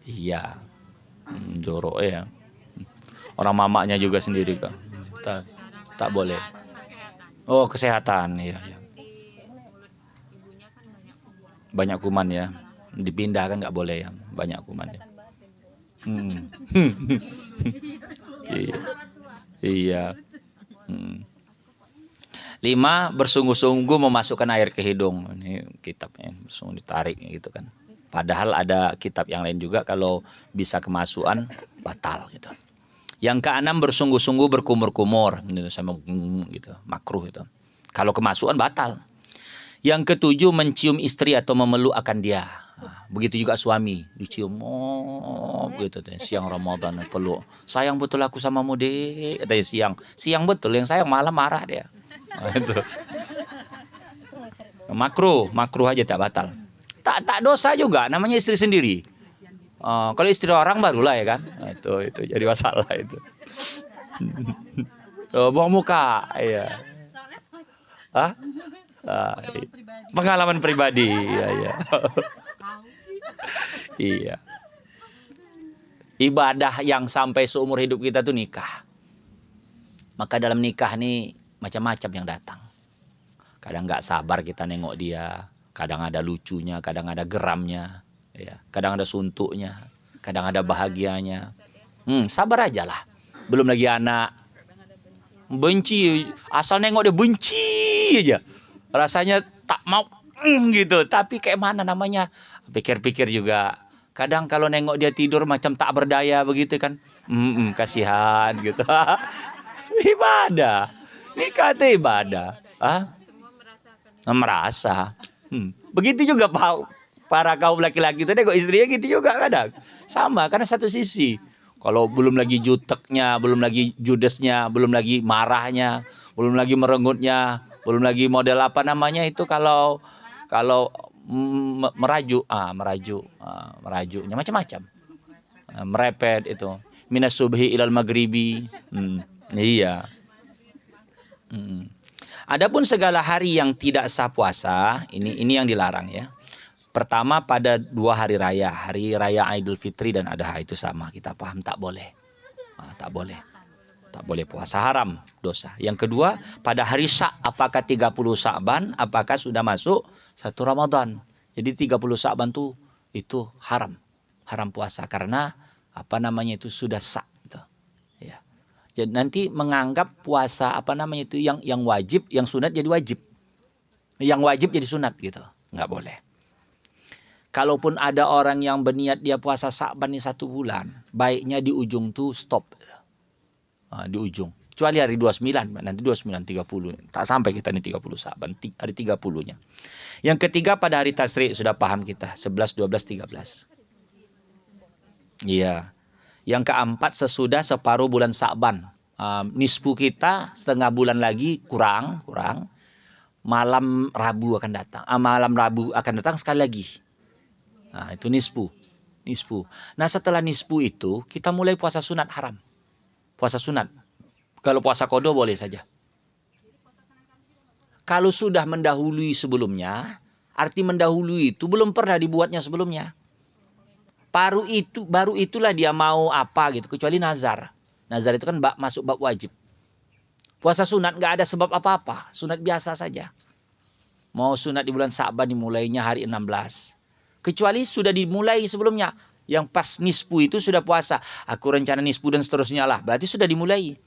Iya. Jorok ya. Orang mamanya juga sendiri kan. Tak boleh. Oh, kesehatan, iya. Banyak kuman ya, dipindah kan nggak boleh ya, banyak kuman ya. Iya. 5 bersungguh-sungguh memasukkan air ke hidung. Ini kitabnya bersungguh ditarik gitu kan. Padahal ada kitab yang lain juga kalau bisa kemasukan batal gitu. Yang ke-6 bersungguh-sungguh berkumur-kumur sama gitu, makruh itu. Kalau kemasukan batal. Yang ke-7 mencium istri atau memeluk akan dia. Begitu juga suami dicium, begitu deh, siang Ramadan peluk. Sayang betul aku samamu dek, katanya siang betul, yang sayang malah marah dia. Itu makruh aja tak batal. Tak dosa juga, namanya istri sendiri. Kalau istri orang barulah ya kan. Itu jadi masalah itu. Buang muka, ya. Pengalaman pribadi, ya. Iya. Ibadah yang sampai seumur hidup kita tuh nikah. Maka dalam nikah nih macam-macam yang datang. Kadang nggak sabar kita nengok dia, kadang ada lucunya, kadang ada geramnya, ya. Kadang ada suntuknya, kadang ada bahagianya. Sabar aja lah. Belum lagi anak. Benci, asal nengok dia benci aja. Rasanya tak mau gitu, tapi kayak mana namanya? Pikir-pikir juga. Kadang kalau nengok dia tidur macam tak berdaya begitu kan. Kasihan gitu. Ibadah. Nikah itu ibadah. Merasa. Begitu juga para kaum laki-laki itu nengok istrinya gitu juga kadang. Sama, karena satu sisi. Kalau belum lagi juteknya, belum lagi judesnya, belum lagi marahnya, belum lagi merengutnya, belum lagi model apa namanya itu kalau merajuk, merajuknya macam-macam. Merepet itu. Minas subhi ilal maghribi. Iya. Adapun segala hari yang tidak sah puasa, ini yang dilarang ya. Pertama pada 2 hari raya, hari raya Idul Fitri dan Adha itu sama, kita paham tak boleh. Tak boleh. Tak boleh puasa, haram, dosa. Yang kedua, pada hari Syak, apakah 30 Sya'ban, apakah sudah masuk 1 Ramadan. Jadi 30 Sya'ban itu haram. Haram puasa karena itu sudah Syak gitu. Ya. Jadi nanti menganggap puasa itu yang wajib, yang sunat jadi wajib. Yang wajib jadi sunat gitu. Enggak boleh. Kalaupun ada orang yang berniat dia puasa Sya'ban ini 1 bulan, baiknya di ujung tuh stop. Di ujung. Kecuali hari 29, nanti 29, 30. Tak sampai kita ini 30 Sya'ban, hari 30-nya. Yang ketiga pada hari Tasyrik, sudah paham kita, 11, 12, 13. Iya. Yang keempat sesudah separuh bulan Sya'ban. Nisfu kita setengah bulan lagi kurang. Malam Rabu akan datang. Malam Rabu akan datang sekali lagi. Nah, itu nisfu. Nah, setelah nisfu itu kita mulai puasa sunat haram. Puasa sunat. Kalau puasa qada boleh saja. Kalau sudah mendahului sebelumnya, arti mendahului itu belum pernah dibuatnya sebelumnya. Baru itulah dia mau apa gitu, kecuali nazar. Nazar itu kan masuk bab wajib. Puasa sunat nggak ada sebab apa-apa, sunat biasa saja. Mau sunat di bulan Sya'ban dimulainya hari 16. Kecuali sudah dimulai sebelumnya. Yang pas nisfu itu sudah puasa. Aku rencana nisfu dan seterusnya lah. Berarti sudah dimulai.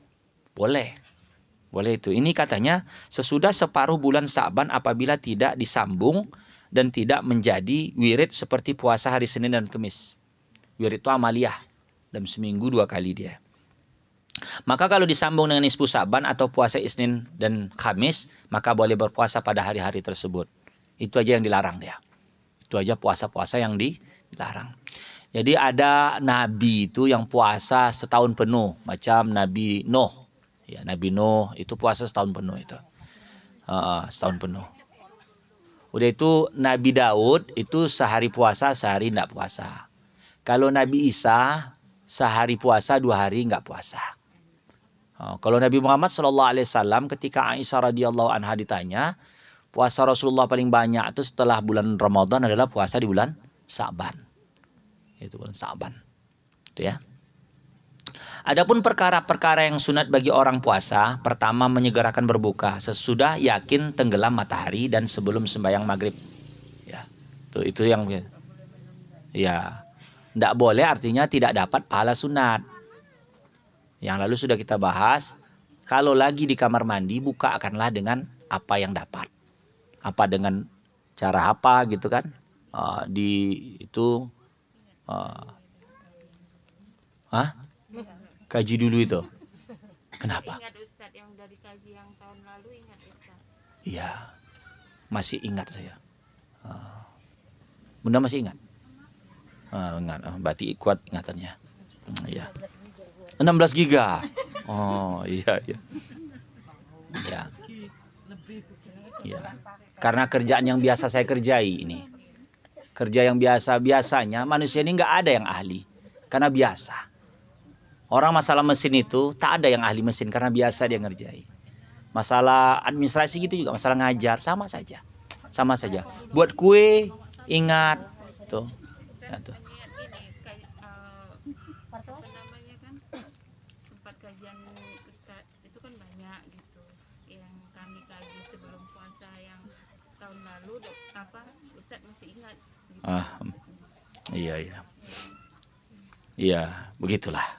Boleh itu. Ini katanya sesudah separuh bulan Sya'ban apabila tidak disambung dan tidak menjadi wirid seperti puasa hari Senin dan Kamis. Wirid itu amaliyah. Dalam seminggu 2 kali dia. Maka kalau disambung dengan nisfu Sya'ban atau puasa Isnin dan Kamis, maka boleh berpuasa pada hari-hari tersebut. Itu aja yang dilarang dia. Itu aja puasa-puasa yang dilarang. Jadi ada nabi itu yang puasa setahun penuh, macam Nabi Nuh. Ya, Nabi Nuh itu puasa setahun penuh itu. Setahun penuh. Udah itu Nabi Daud itu sehari puasa, sehari enggak puasa. Kalau Nabi Isa sehari puasa, 2 hari enggak puasa. Kalau Nabi Muhammad SAW ketika Aisyah radhiyallahu anha ditanya, puasa Rasulullah paling banyak itu setelah bulan Ramadan adalah puasa di bulan Sya'ban. Itu bulan Sya'ban. Itu ya. Adapun perkara-perkara yang sunat bagi orang puasa, pertama menyegerakan berbuka sesudah yakin tenggelam matahari dan sebelum sembahyang maghrib. Ya. Itu yang ya. Tidak boleh artinya tidak dapat pahala sunat. Yang lalu sudah kita bahas, kalau lagi di kamar mandi bukakanlah dengan apa yang dapat. Apa dengan cara apa gitu kan? Kaji dulu itu. Kenapa? Ingat Ustaz yang dari kaji yang tahun lalu, ingat Ustaz. Iya. Masih ingat saya. Bunda masih ingat? Ingat. Berarti kuat ingatannya. Iya. 16 giga. Oh, iya. Iya. Iya. Karena kerjaan yang biasa saya kerjai ini. Kerja yang biasanya manusia ini nggak ada yang ahli. Karena biasa. Orang masalah mesin itu tak ada yang ahli mesin karena biasa dia ngerjai. Masalah administrasi gitu juga, masalah ngajar sama saja. Buat kue ingat tuh. Ya, tuh. Tempat kajian Ustaz itu kan banyak gitu. Yang kami kaji sebelum puasa yang tahun lalu Ustaz masih ingat gitu. Iya. Iya, begitulah.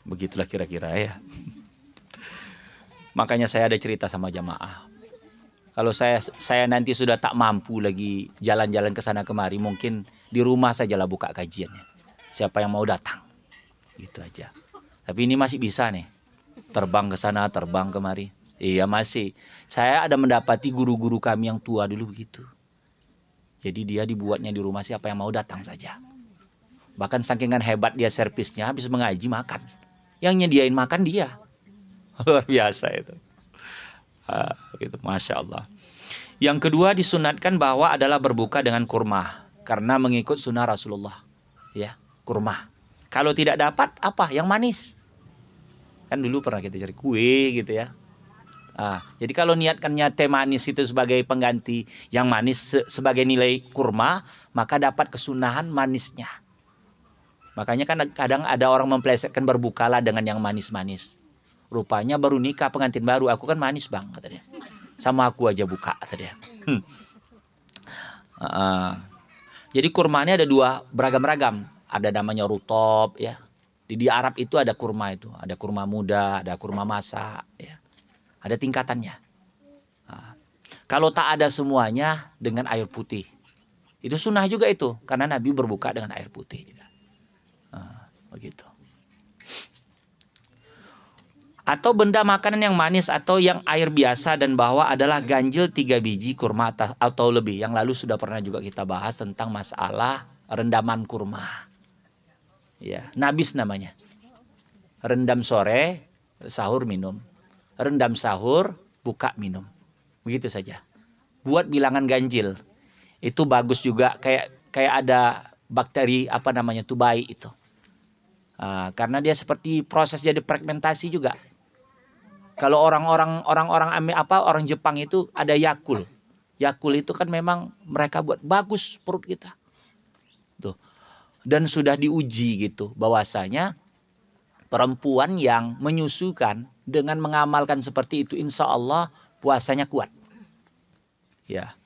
Begitulah kira-kira ya. Makanya saya ada cerita sama jamaah. Kalau saya nanti sudah tak mampu lagi jalan-jalan ke sana kemari, mungkin di rumah sajalah buka kajiannya. Siapa yang mau datang? Gitu aja. Tapi ini masih bisa nih. Terbang ke sana, terbang kemari. Iya masih. Saya ada mendapati guru-guru kami yang tua dulu begitu. Jadi dia dibuatnya di rumah, siapa yang mau datang saja. Bahkan sakingan hebat dia servisnya, habis mengaji makan. Yang nyediain makan dia. Luar biasa itu. Gitu, Masya Allah. Yang kedua disunatkan bahwa adalah berbuka dengan kurma. Karena mengikut sunnah Rasulullah. ya, kurma. Kalau tidak dapat apa? Yang manis. Kan dulu pernah kita cari kue gitu ya. Jadi kalau niatkannya teh manis itu sebagai pengganti yang manis sebagai nilai kurma, maka dapat kesunahan manisnya. Makanya kan kadang ada orang memplesetkan berbukalah dengan yang manis-manis. Rupanya baru nikah pengantin baru, aku kan manis bang, kata dia. Sama aku aja buka, kata dia. Jadi kurmanya ada dua beragam-ragam. Ada namanya rutop ya. Di Arab itu ada kurma itu. Ada kurma muda, ada kurma masak ya. Ada tingkatannya. Kalau tak ada semuanya dengan air putih. Itu sunnah juga itu. Karena Nabi berbuka dengan air putih juga. Begitu. Atau benda makanan yang manis atau yang air biasa dan bawah adalah ganjil 3 biji kurma atau lebih. Yang lalu sudah pernah juga kita bahas tentang masalah rendaman kurma. Ya, nabis namanya. Rendam sore, sahur minum. Rendam sahur, buka minum. Begitu saja. Buat bilangan ganjil. Itu bagus juga kayak ada bakteri tubai itu. Karena dia seperti proses jadi fragmentasi juga. Kalau orang Jepang itu ada Yakul. Yakul itu kan memang mereka buat bagus perut kita. Tuh. Dan sudah diuji gitu bahwasanya perempuan yang menyusukan dengan mengamalkan seperti itu insya Allah puasanya kuat. Ya.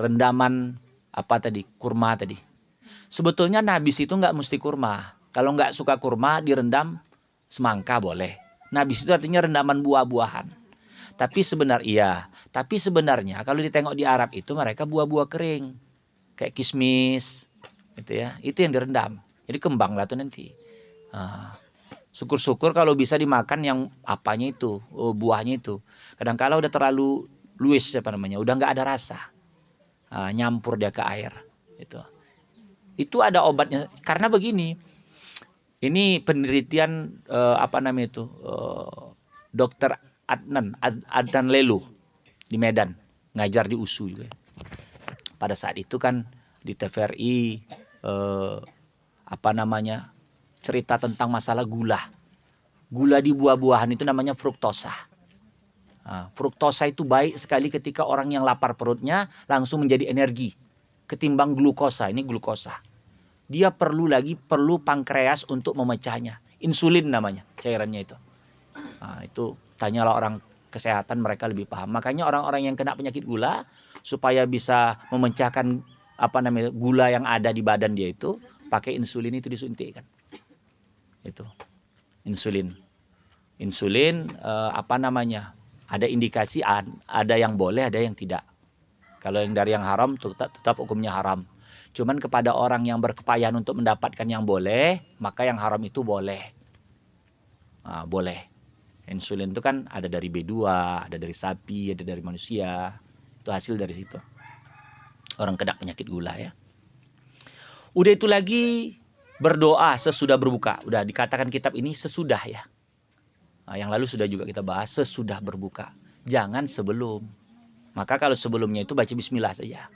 Rendaman kurma tadi. Sebetulnya nabis itu nggak mesti kurma. Kalau nggak suka kurma direndam semangka boleh. Nabis itu artinya rendaman buah-buahan. Tapi sebenarnya kalau ditengok di Arab itu mereka buah-buah kering. Kayak kismis gitu ya. Itu yang direndam. Jadi kembang lah tuh nanti. Syukur-syukur kalau bisa dimakan yang buahnya itu. Kadang-kala udah terlalu luwes udah nggak ada rasa. Nyampur dia ke air gitu. Itu ada obatnya karena begini. Ini penelitian Dokter Adnan Lelu di Medan, ngajar di USU juga. Pada saat itu kan di TVRI cerita tentang masalah gula. Gula di buah-buahan itu namanya fruktosa. Fruktosa itu baik sekali ketika orang yang lapar perutnya langsung menjadi energi ketimbang glukosa. Ini glukosa. Dia perlu pankreas untuk memecahnya. Insulin namanya cairannya itu. Itu tanyalah orang kesehatan, mereka lebih paham. Makanya orang-orang yang kena penyakit gula supaya bisa memecahkan gula yang ada di badan dia itu pakai insulin itu disuntikkan. Itu insulin. Ada indikasi, ada yang boleh, ada yang tidak. Kalau yang dari yang haram tetap hukumnya haram. Cuman kepada orang yang berkepayahan untuk mendapatkan yang boleh, maka yang haram itu boleh. Boleh. Insulin itu kan ada dari B2, ada dari sapi, ada dari manusia. Itu hasil dari situ. Orang kena penyakit gula ya. Udah itu lagi berdoa sesudah berbuka. Udah dikatakan kitab ini sesudah ya. Yang lalu sudah juga kita bahas sesudah berbuka. Jangan sebelum. Maka kalau sebelumnya itu baca bismillah saja.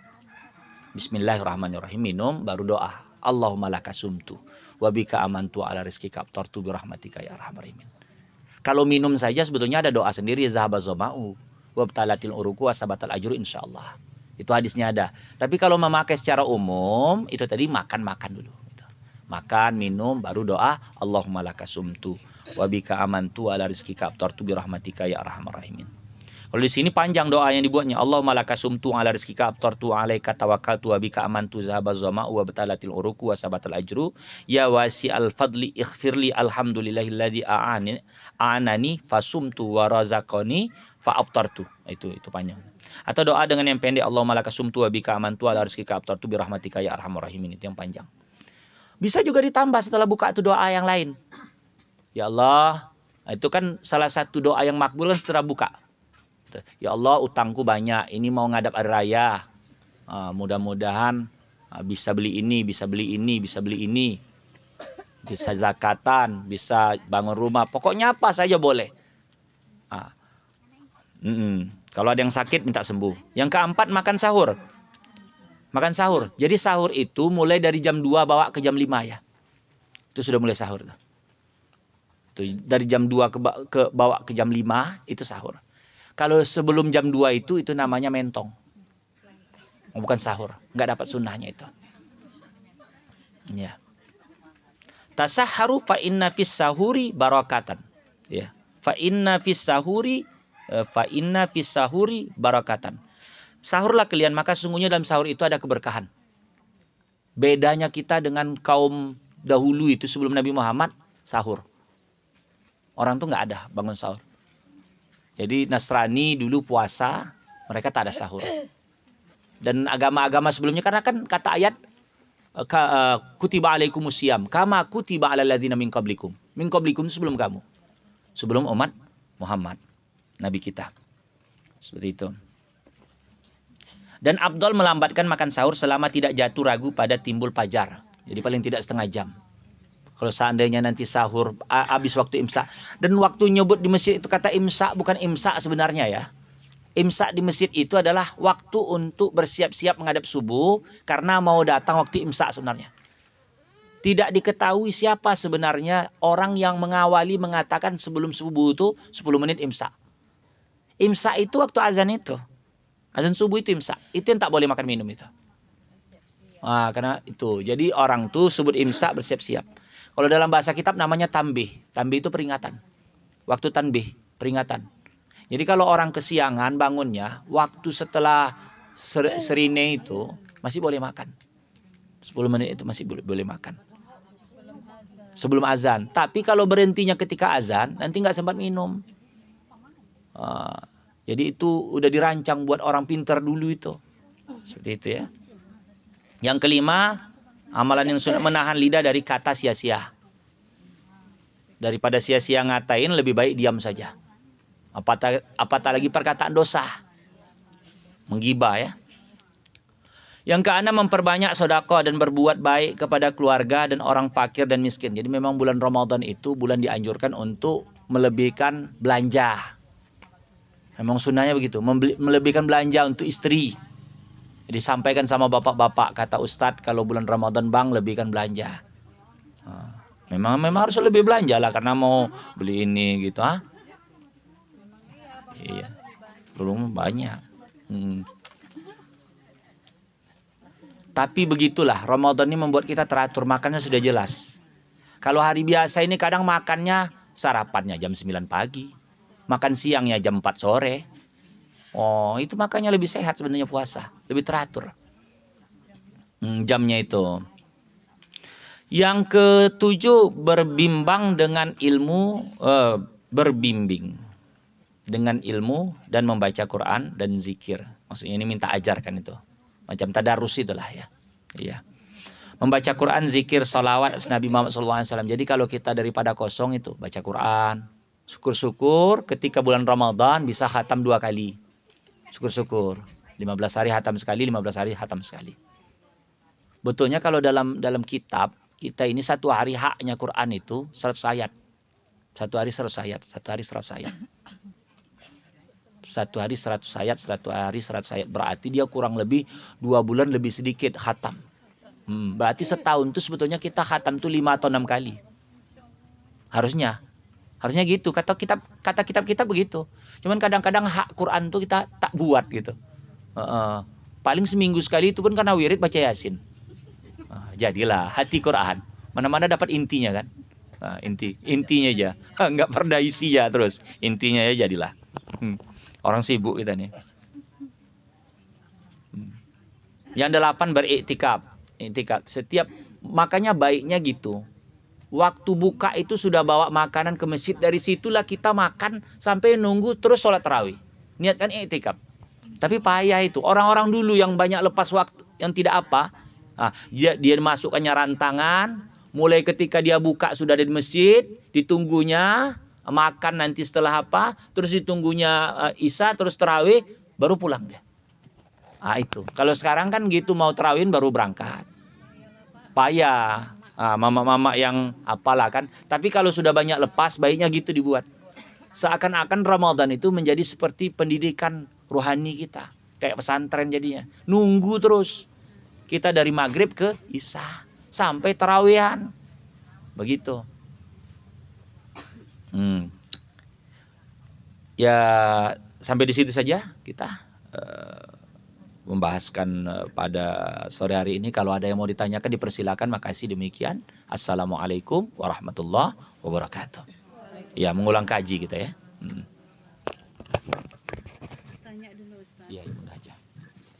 Bismillahirrahmanirrahim, minum baru doa. Allahumma laka sumtu wa bika amantu ala rizqika aftartu bi rahmatika ya arhamar rahimin. Kalau minum saja sebetulnya ada doa sendiri, zahaba zama'u wa btalatil uruku wa sabatal ajru insyaallah. Itu hadisnya ada. Tapi kalau memakai secara umum itu tadi makan dulu. Makan, minum baru doa Allahumma laka sumtu wa bika amantu ala rizqika aftartu bi rahmatika ya arhamar rahimin. Kalau di sini panjang doa yang dibuatnya. Allahumma laka sumtu ala rizqika aftartu alaika tawakkaltu wa bika amantu zahaba zama'u wa batalatil uruku wa sabatal ajru ya wasi'al fadli ighfirli alhamdulillahilladzi a'anani fasumtu wa razaqani fa aftartu. Itu panjang. Atau doa dengan yang pendek Allahumma laka sumtu wa bika amantu ala rizqika aftartu bi rahmatika ya arhamar rahimin. Itu yang panjang. Bisa juga ditambah setelah buka itu doa yang lain. Ya Allah, itu kan salah satu doa yang makbul kan setelah buka. Ya Allah, utangku banyak, ini mau ngadap hari raya. Mudah-mudahan bisa beli ini, bisa beli ini, bisa beli ini. Bisa zakatan, bisa bangun rumah. Pokoknya apa saja boleh. Kalau ada yang sakit minta sembuh. Yang keempat makan sahur. Makan sahur. Jadi sahur itu mulai dari jam 2 bawa ke jam 5 ya. Itu sudah mulai sahur. Tuh, dari jam 2 ke bawa ke jam 5 itu sahur. Kalau sebelum jam 2 itu namanya mentong. Bukan sahur, nggak dapat sunnahnya itu. Ya. Tasahharu fa inna fis sahuri barakatan. Ya. Fa inna fis sahuri barakatan. Sahurlah kalian, maka sungguhnya dalam sahur itu ada keberkahan. Bedanya kita dengan kaum dahulu itu sebelum Nabi Muhammad, sahur. Orang tuh nggak ada bangun sahur. Jadi Nasrani dulu puasa, mereka tak ada sahur. Dan agama-agama sebelumnya, karena kan kata ayat kutiba alaikumusiyam kama kutiba alal ladzina min qablikum. Min qablikum sebelum kamu. Sebelum umat Muhammad, nabi kita. Seperti itu. Dan Abdul melambatkan makan sahur selama tidak jatuh ragu pada timbul fajar. Jadi paling tidak setengah jam. Kalau seandainya nanti sahur habis waktu imsak. Dan waktu nyebut di masjid itu kata imsak, bukan imsak sebenarnya ya. Imsak di masjid itu adalah waktu untuk bersiap-siap menghadap subuh. Karena mau datang waktu imsak sebenarnya. Tidak diketahui siapa sebenarnya orang yang mengawali mengatakan sebelum subuh itu 10 menit imsak. Imsak itu waktu azan itu. Azan subuh itu imsak. Itu yang tak boleh makan minum itu. Karena itu. Jadi orang tuh sebut imsak bersiap-siap. Kalau dalam bahasa kitab namanya tambih. Tambih itu peringatan. Waktu tanbih, peringatan. Jadi kalau orang kesiangan bangunnya, waktu setelah serine itu masih boleh makan. 10 menit itu masih boleh makan. Sebelum azan. Tapi kalau berhentinya ketika azan, nanti nggak sempat minum. Jadi itu udah dirancang buat orang pintar dulu itu. Seperti itu ya. Yang kelima, amalan yang sunat menahan lidah dari kata sia-sia. Daripada sia-sia ngatain, lebih baik diam saja. Apatah lagi perkataan dosa. Menggibah ya. Yang keenam, memperbanyak sedekah dan berbuat baik kepada keluarga dan orang fakir dan miskin. Jadi memang bulan Ramadan itu bulan dianjurkan untuk melebihkan belanja. Memang sunnahnya begitu, melebihkan belanja untuk istri. Jadi sampaikan sama bapak-bapak, kata Ustadz, kalau bulan Ramadan bang, lebihkan belanja. Memang harus lebih belanja lah, karena mau beli ini gitu. Iya, belum banyak. Tapi begitulah, Ramadan ini membuat kita teratur, makannya sudah jelas. Kalau hari biasa ini kadang makannya, sarapannya jam 9 pagi. Makan siangnya jam 4 sore. Itu makanya lebih sehat sebenarnya puasa. Lebih teratur. Jamnya itu. Yang ketujuh, berbimbang dengan ilmu. Berbimbing dengan ilmu dan membaca Quran dan zikir. Maksudnya ini minta ajarkan itu. Macam tadarus itulah ya. Iya. Membaca Quran, zikir, salawat Nabi Muhammad SAW. Jadi kalau kita daripada kosong itu, baca Quran. Syukur-syukur ketika bulan Ramadan bisa khatam 2 kali. Syukur-syukur. 15 hari khatam sekali, 15 hari khatam sekali. Betulnya kalau dalam kitab, kita ini 1 hari haknya Quran itu 100 ayat. 1 hari 100 ayat. 1 hari 100 ayat. 1 hari 100 ayat, 1 hari 100 ayat. Berarti dia kurang lebih 2 bulan lebih sedikit khatam. Berarti setahun itu sebetulnya kita khatam tuh 5 atau 6 kali. Harusnya gitu, kata kitab kita begitu. Cuman kadang-kadang hak Quran tuh kita tak buat gitu. Paling seminggu sekali itu pun karena wirid baca Yasin. Jadilah hati Quran. Mana-mana dapat intinya kan. Intinya aja. Enggak perda isi ya terus. Intinya ya jadilah. Orang sibuk kita nih. Yang 8, beriktikaf. Makanya baiknya gitu. Waktu buka itu sudah bawa makanan ke masjid. Dari situlah kita makan sampai nunggu terus sholat tarawih. Niatkan iktikaf. Tapi payah itu. Orang-orang dulu yang banyak lepas waktu, yang tidak apa. Dia masukkannya rantangan. Mulai ketika dia buka sudah ada di masjid. Ditunggunya. Makan nanti setelah apa. Terus ditunggunya isya. Terus tarawih. Baru pulang dia. Itu. Kalau sekarang kan gitu mau tarawihin baru berangkat. Payah. Mama-mama yang apalah kan. Tapi kalau sudah banyak lepas, baiknya gitu dibuat. Seakan-akan Ramadan itu menjadi seperti pendidikan rohani kita. Kayak pesantren jadinya. Nunggu terus. Kita dari maghrib ke isya. Sampai tarawihan. Begitu. Ya sampai di situ saja kita membahaskan pada sore hari ini. Kalau ada yang mau ditanyakan dipersilakan. Makasih, demikian. Assalamualaikum warahmatullahi wabarakatuh. Ya, mengulang kaji kita ya. Tanya dulu Ustaz. Iya, mudah aja.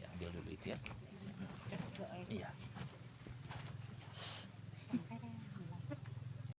Yang dia dulu itu ya. Iya.